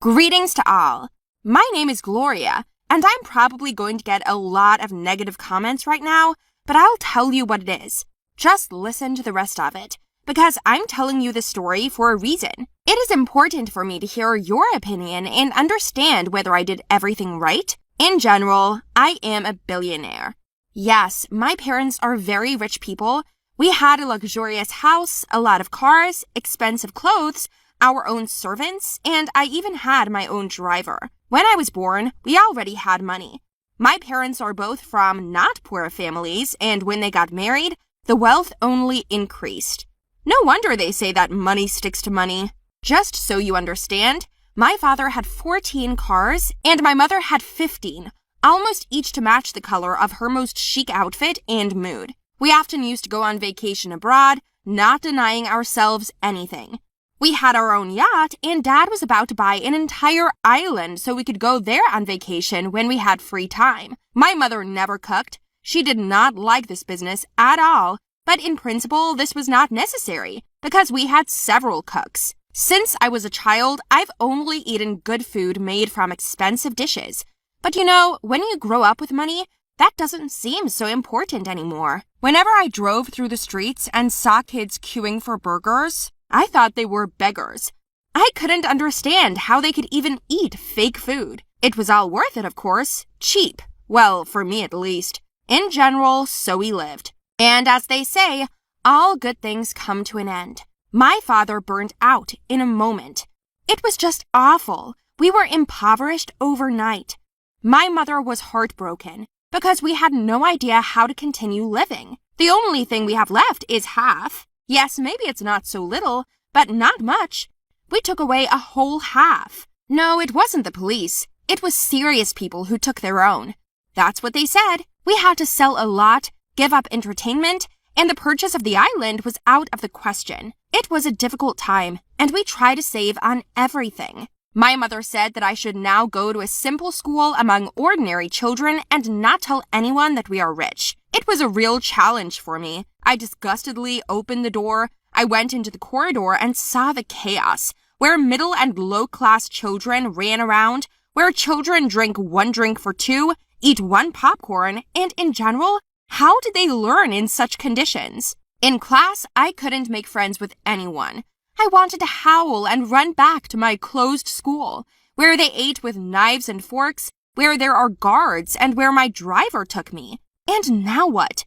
Greetings to all. My name is Gloria, and I'm probably going to get a lot of negative comments right now, but I'll tell you what it is. Just listen to the rest of it, because I'm telling you this story for a reason. It is important for me to hear your opinion and understand whether I did everything right. In general, I am a billionaire. Yes, my parents are very rich people. We had a luxurious house, a lot of cars, expensive clothes, our own servants, and I even had my own driver. When I was born, we already had money. My parents are both from not poor families, and when they got married, the wealth only increased. No wonder they say that money sticks to money. Just so you understand, my father had 14 cars, and my mother had 15, almost each to match the color of her most chic outfit and mood. We often used to go on vacation abroad, not denying ourselves anything. We had our own yacht, and Dad was about to buy an entire island so we could go there on vacation when we had free time. My mother never cooked. She did not like this business at all, but in principle, this was not necessary because we had several cooks. Since I was a child, I've only eaten good food made from expensive dishes. But you know, when you grow up with money, that doesn't seem so important anymore. Whenever I drove through the streets and saw kids queuing for burgers, I thought they were beggars. I couldn't understand how they could even eat fake food. It was all worth it, of course. Cheap. Well, for me at least. In general, so we lived. And as they say, all good things come to an end. My father burned out in a moment. It was just awful. We were impoverished overnight. My mother was heartbroken because we had no idea how to continue living. The only thing we have left is half. Yes, maybe it's not so little, but not much. We took away a whole half. No, it wasn't the police. It was serious people who took their own. That's what they said. We had to sell a lot, give up entertainment, and the purchase of the island was out of the question. It was a difficult time, and we tried to save on everything. My mother said that I should now go to a simple school among ordinary children and not tell anyone that we are rich. It was a real challenge for me. I disgustedly opened the door. I went into the corridor and saw the chaos, where middle and low-class children ran around, where children drink one drink for two, eat one popcorn, and in general, how did they learn in such conditions? In class, I couldn't make friends with anyone. I wanted to howl and run back to my closed school, where they ate with knives and forks, where there are guards, and where my driver took me. And now what?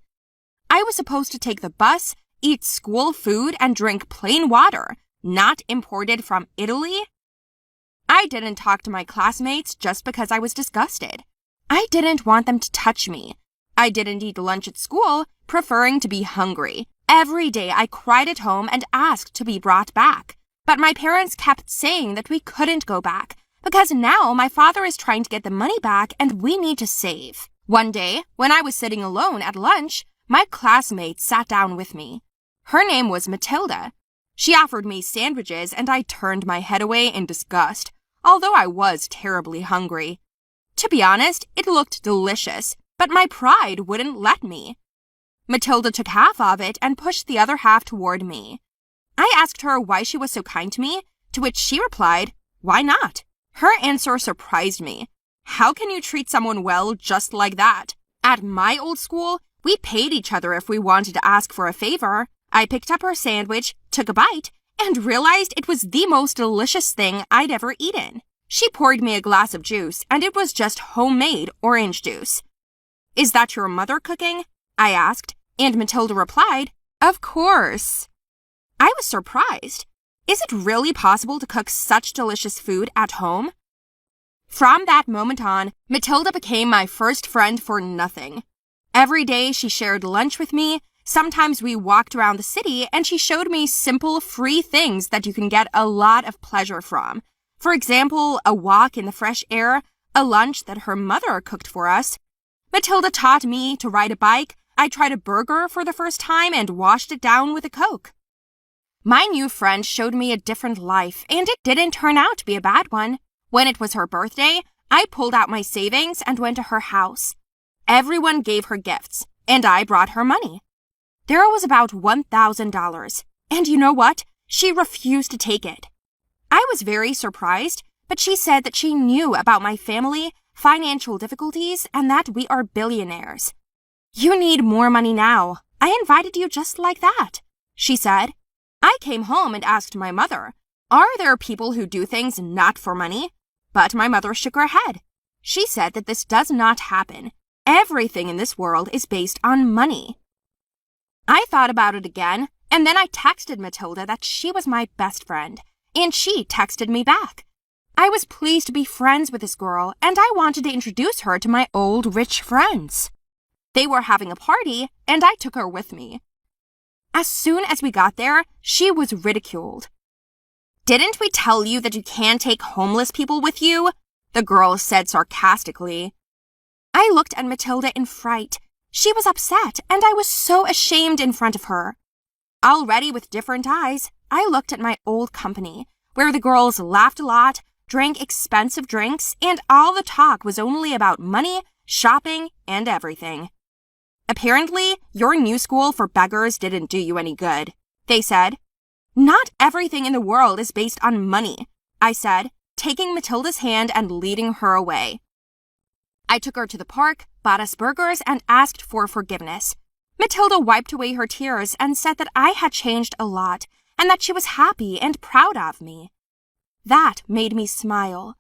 I was supposed to take the bus, eat school food, and drink plain water, not imported from Italy? I didn't talk to my classmates just because I was disgusted. I didn't want them to touch me. I didn't eat lunch at school, preferring to be hungry. Every day I cried at home and asked to be brought back. But my parents kept saying that we couldn't go back, because now my father is trying to get the money back and we need to save. One day, when I was sitting alone at lunch, my classmate sat down with me. Her name was Matilda. She offered me sandwiches and I turned my head away in disgust, although I was terribly hungry. To be honest, it looked delicious, but my pride wouldn't let me. Matilda took half of it and pushed the other half toward me. I asked her why she was so kind to me, to which she replied, "Why not?" Her answer surprised me. How can you treat someone well just like that? At my old school, we paid each other if we wanted to ask for a favor. I picked up her sandwich, took a bite, and realized it was the most delicious thing I'd ever eaten. She poured me a glass of juice, and it was just homemade orange juice. "Is that your mother cooking?" I asked, and Matilda replied, "Of course." I was surprised. Is it really possible to cook such delicious food at home? From that moment on, Matilda became my first friend for nothing. Every day she shared lunch with me. Sometimes we walked around the city and she showed me simple, free things that you can get a lot of pleasure from. For example, a walk in the fresh air, a lunch that her mother cooked for us. Matilda taught me to ride a bike. I tried a burger for the first time and washed it down with a Coke. My new friend showed me a different life, and it didn't turn out to be a bad one. When it was her birthday, I pulled out my savings and went to her house. Everyone gave her gifts, and I brought her money. There was about $1,000, and you know what? She refused to take it. I was very surprised but she said that she knew about my family, financial difficulties, and that we are billionaires. You need more money now. I invited you just like that, she said. I came home and asked my mother, are there people who do things not for money? But my mother shook her head. She said that this does not happen. Everything in this world is based on money. I thought about it again, and then I texted Matilda that she was my best friend, and she texted me back. I was pleased to be friends with this girl, and I wanted to introduce her to my old rich friends. They were having a party, and I took her with me. As soon as we got there, she was ridiculed. Didn't we tell you that you can't take homeless people with you? The girl said sarcastically. I looked at Matilda in fright. She was upset, and I was so ashamed in front of her. Already with different eyes, I looked at my old company, where the girls laughed a lot, drank expensive drinks, and all the talk was only about money, shopping, and everything. Apparently, your new school for beggars didn't do you any good, they said. Not everything in the world is based on money, I said, taking Matilda's hand and leading her away. I took her to the park, bought us burgers, and asked for forgiveness. Matilda wiped away her tears and said that I had changed a lot and that she was happy and proud of me. That made me smile.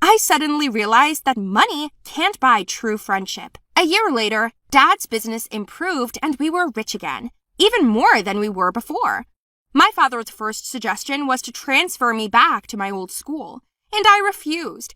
I suddenly realized that money can't buy true friendship. A year later, Dad's business improved and we were rich again, even more than we were before. My father's first suggestion was to transfer me back to my old school, and I refused.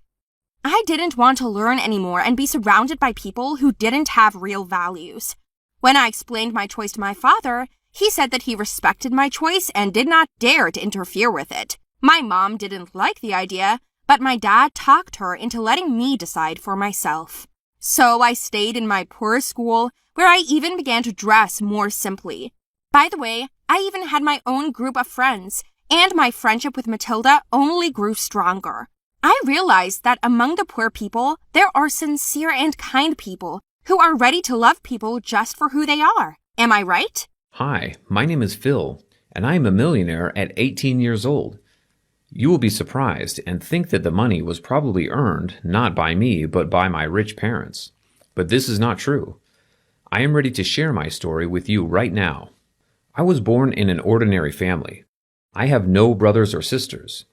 I didn't want to learn anymore and be surrounded by people who didn't have real values. When I explained my choice to my father, he said that he respected my choice and did not dare to interfere with it. My mom didn't like the idea, but my dad talked her into letting me decide for myself. So I stayed in my poor school, where I even began to dress more simply. By the way, I even had my own group of friends, and my friendship with Matilda only grew stronger. I realized that among the poor people, there are sincere and kind people who are ready to love people just for who they are. Am I right? Hi, my name is Phil, and I am a millionaire at 18 years old. You will be surprised and think that the money was probably earned not by me but by my rich parents. But this is not true. I am ready to share my story with you right now. I was born in an ordinary family. I have no brothers or sisters.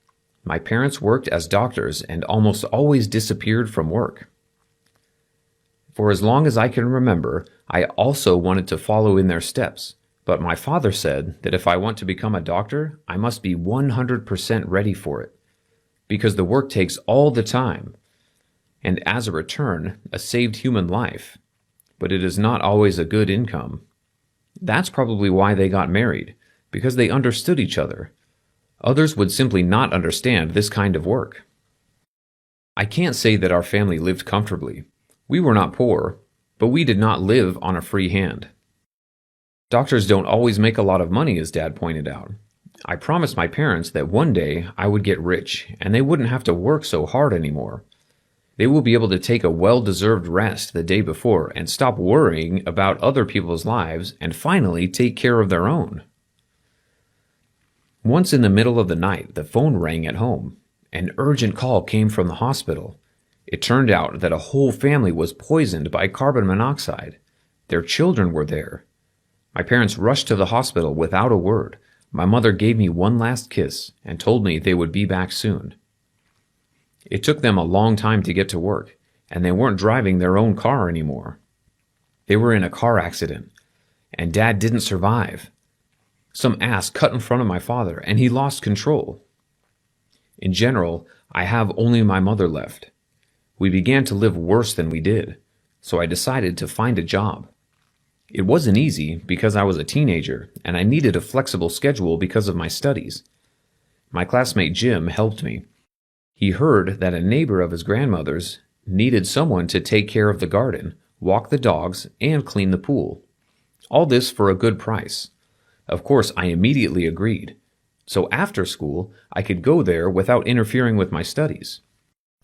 My parents worked as doctors and almost always disappeared from work. For as long as I can remember, I also wanted to follow in their steps. But my father said that if I want to become a doctor, I must be 100% ready for it, because the work takes all the time, and as a return, a saved human life, but it is not always a good income. That's probably why they got married, because they understood each other. Others would simply not understand this kind of work. I can't say that our family lived comfortably. We were not poor, but we did not live on a free hand. Doctors don't always make a lot of money, as Dad pointed out. I promised my parents that one day I would get rich and they wouldn't have to work so hard anymore. They will be able to take a well-deserved rest the day before and stop worrying about other people's lives and finally take care of their own. Once in the middle of the night, the phone rang at home. An urgent call came from the hospital. It turned out that a whole family was poisoned by carbon monoxide. Their children were there. My parents rushed to the hospital without a word. My mother gave me one last kiss and told me they would be back soon. It took them a long time to get to work, and they weren't driving their own car anymore. They were in a car accident, and Dad didn't survive. Some ass cut in front of my father, and he lost control. In general, I have only my mother left. We began to live worse than we did, so I decided to find a job. It wasn't easy because I was a teenager and I needed a flexible schedule because of my studies. My classmate Jim helped me. He heard that a neighbor of his grandmother's needed someone to take care of the garden, walk the dogs, and clean the pool. All this for a good price. Of course, I immediately agreed. So after school, I could go there without interfering with my studies.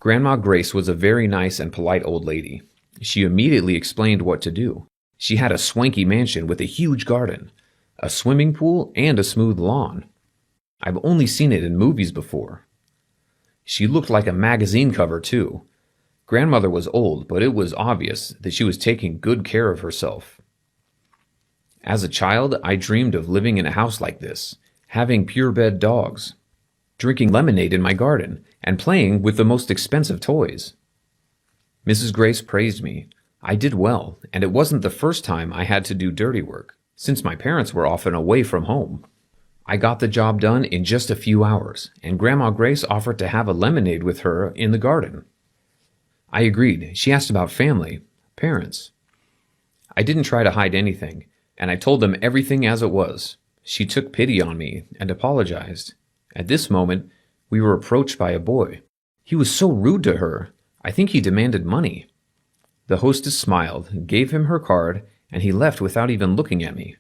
Grandma Grace was a very nice and polite old lady. She immediately explained what to do. She had a swanky mansion with a huge garden, a swimming pool, and a smooth lawn. I've only seen it in movies before. She looked like a magazine cover, too. Grandmother was old, but it was obvious that she was taking good care of herself. As a child, I dreamed of living in a house like this, having purebred dogs, drinking lemonade in my garden, and playing with the most expensive toys. Mrs. Grace praised me. I did well, and it wasn't the first time I had to do dirty work, since my parents were often away from home. I got the job done in just a few hours, and Grandma Grace offered to have a lemonade with her in the garden. I agreed. She asked about family, parents. I didn't try to hide anything, and I told them everything as it was. She took pity on me and apologized. At this moment, we were approached by a boy. He was so rude to her. I think he demanded money. The hostess smiled, gave him her card, and he left without even looking at me.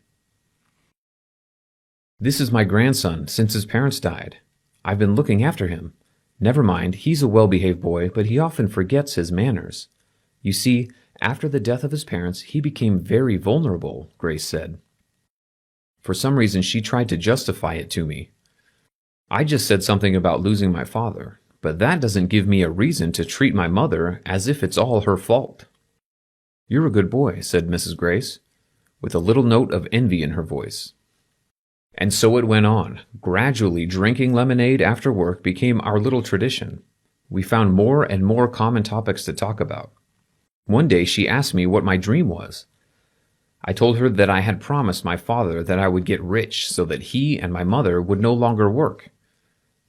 This is my grandson since his parents died. I've been looking after him. Never mind, he's a well-behaved boy, but he often forgets his manners. You see, after the death of his parents, he became very vulnerable, Grace said. For some reason, she tried to justify it to me. I just said something about losing my father, but that doesn't give me a reason to treat my mother as if it's all her fault. You're a good boy, said Mrs. Grace, with a little note of envy in her voice. And so it went on. Gradually, drinking lemonade after work became our little tradition. We found more and more common topics to talk about. One day she asked me what my dream was. I told her that I had promised my father that I would get rich so that he and my mother would no longer work.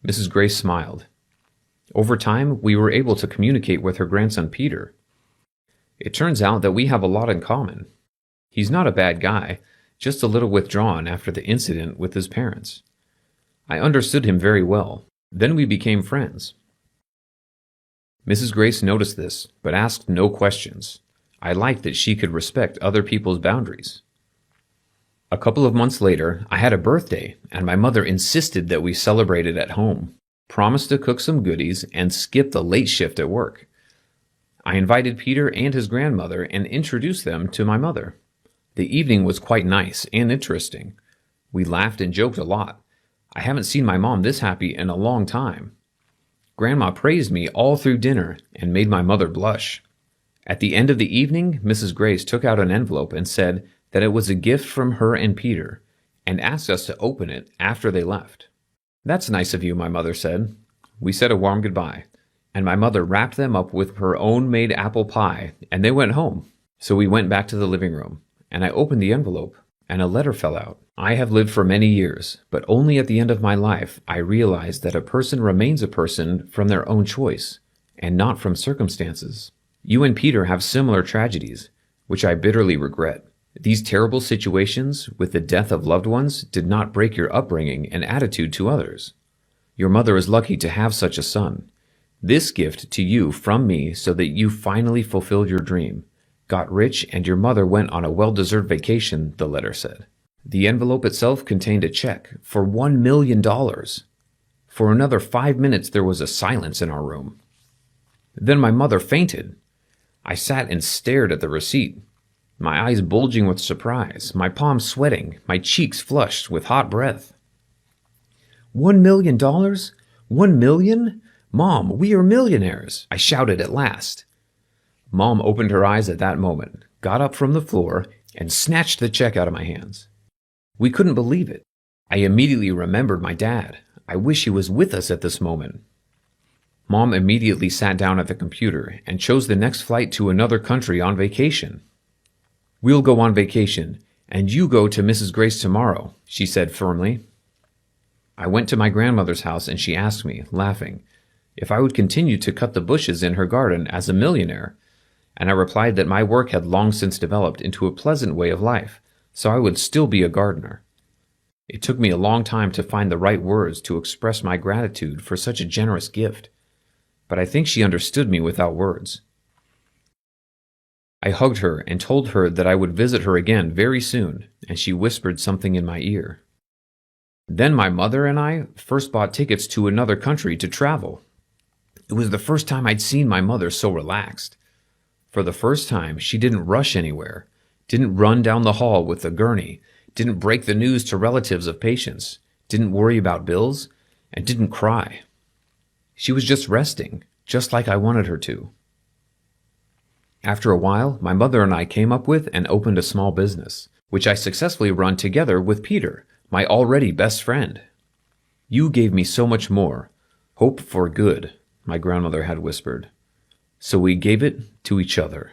Mrs. Grace smiled. Over time, we were able to communicate with her grandson Peter. It turns out that we have a lot in common. He's not a bad guy, just a little withdrawn after the incident with his parents. I understood him very well. Then we became friends. Mrs. Grace noticed this, but asked no questions. I liked that she could respect other people's boundaries. A couple of months later, I had a birthday, and my mother insisted that we celebrate it at home, promised to cook some goodies, and skip the late shift at work. I invited Peter and his grandmother and introduced them to my mother. The evening was quite nice and interesting. We laughed and joked a lot. I haven't seen my mom this happy in a long time. Grandma praised me all through dinner and made my mother blush. At the end of the evening, Mrs. Grace took out an envelope and said that it was a gift from her and Peter, and asked us to open it after they left. That's nice of you, my mother said. We said a warm goodbye, and my mother wrapped them up with her own made apple pie, and they went home. So we went back to the living room, and I opened the envelope, and a letter fell out. I have lived for many years, but only at the end of my life I realized that a person remains a person from their own choice, and not from circumstances. You and Peter have similar tragedies, which I bitterly regret. These terrible situations with the death of loved ones did not break your upbringing and attitude to others. Your mother is lucky to have such a son. This gift to you from me so that you finally fulfilled your dream, got rich, and your mother went on a well-deserved vacation, the letter said. The envelope itself contained a check for $1 million. For another 5 minutes there was a silence in our room. Then my mother fainted. I sat and stared at the receipt, my eyes bulging with surprise, my palms sweating, my cheeks flushed with hot breath. $1 million? $1 million? Mom, we are millionaires, I shouted at last. Mom opened her eyes at that moment, got up from the floor, and snatched the check out of my hands. We couldn't believe it. I immediately remembered my dad. I wish he was with us at this moment. Mom immediately sat down at the computer and chose the next flight to another country on vacation. We'll go on vacation, and you go to Mrs. Grace tomorrow, she said firmly. I went to my grandmother's house and she asked me, laughing, if I would continue to cut the bushes in her garden as a millionaire, and I replied that my work had long since developed into a pleasant way of life, so I would still be a gardener. It took me a long time to find the right words to express my gratitude for such a generous gift, but I think she understood me without words. I hugged her and told her that I would visit her again very soon, and she whispered something in my ear. Then my mother and I first bought tickets to another country to travel. It was the first time I'd seen my mother so relaxed. For the first time, she didn't rush anywhere, didn't run down the hall with a gurney, didn't break the news to relatives of patients, didn't worry about bills, and didn't cry. She was just resting, just like I wanted her to. After a while, my mother and I came up with and opened a small business, which I successfully run together with Peter, my already best friend. You gave me so much more. Hope for good, my grandmother had whispered. So we gave it to each other.